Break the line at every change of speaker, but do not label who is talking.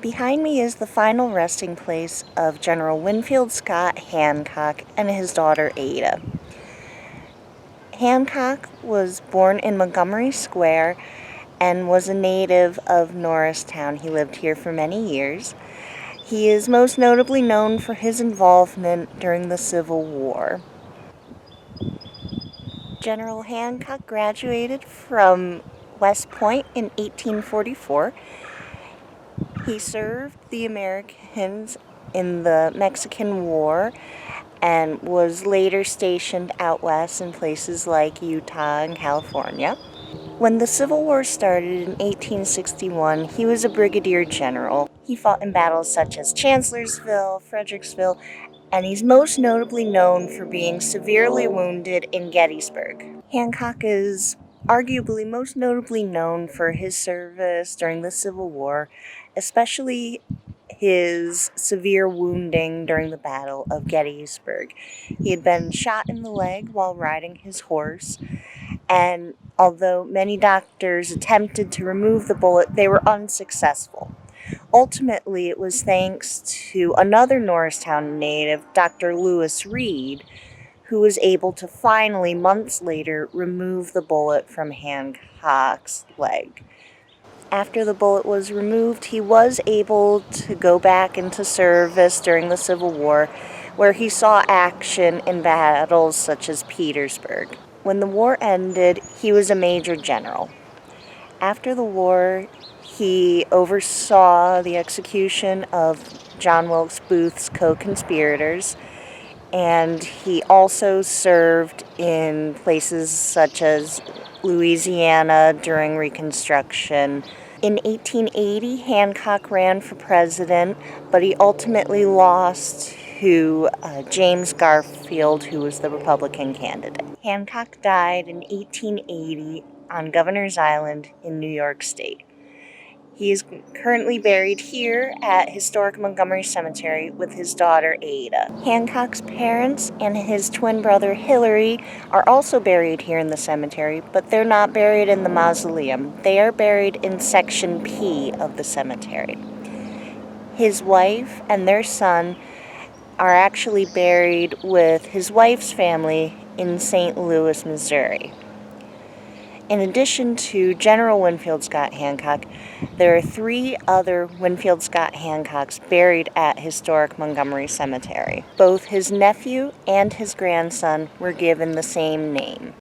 Behind me is the final resting place of General Winfield Scott Hancock and his daughter Ada. Hancock was born in Montgomery Square and was a native of Norristown. He lived here for many years. He is most notably known for his involvement during the Civil War. General Hancock graduated from West Point in 1844. He served the Americans in the Mexican War and was later stationed out west in places like Utah and California. When the Civil War started in 1861, he was a brigadier general. He fought in battles such as Chancellorsville, Fredericksville, and he's most notably known for being severely wounded in Gettysburg. Hancock is arguably most notably known for his service during the Civil War, especially his severe wounding during the Battle of Gettysburg. He had been shot in the leg while riding his horse, and although many doctors attempted to remove the bullet, they were unsuccessful. Ultimately, it was thanks to another Norristown native, Dr. Lewis Reed, who was able to finally, months later, remove the bullet from Hancock's leg. After the bullet was removed, he was able to go back into service during the Civil War, where he saw action in battles such as Petersburg. When the war ended, he was a major general. After the war, he oversaw the execution of John Wilkes Booth's co-conspirators, and he also served in places such as Louisiana during Reconstruction. In 1880, Hancock ran for president, but he ultimately lost to James Garfield, who was the Republican candidate. Hancock died in 1880 on Governor's Island in New York State. He is currently buried here at Historic Montgomery Cemetery with his daughter Ada. Hancock's parents and his twin brother Hillary are also buried here in the cemetery, but they're not buried in the mausoleum. They are buried in Section P of the cemetery. His wife and their son are actually buried with his wife's family in St. Louis, Missouri. In addition to General Winfield Scott Hancock, there are 3 other Winfield Scott Hancocks buried at Historic Montgomery Cemetery. Both his nephew and his grandson were given the same name.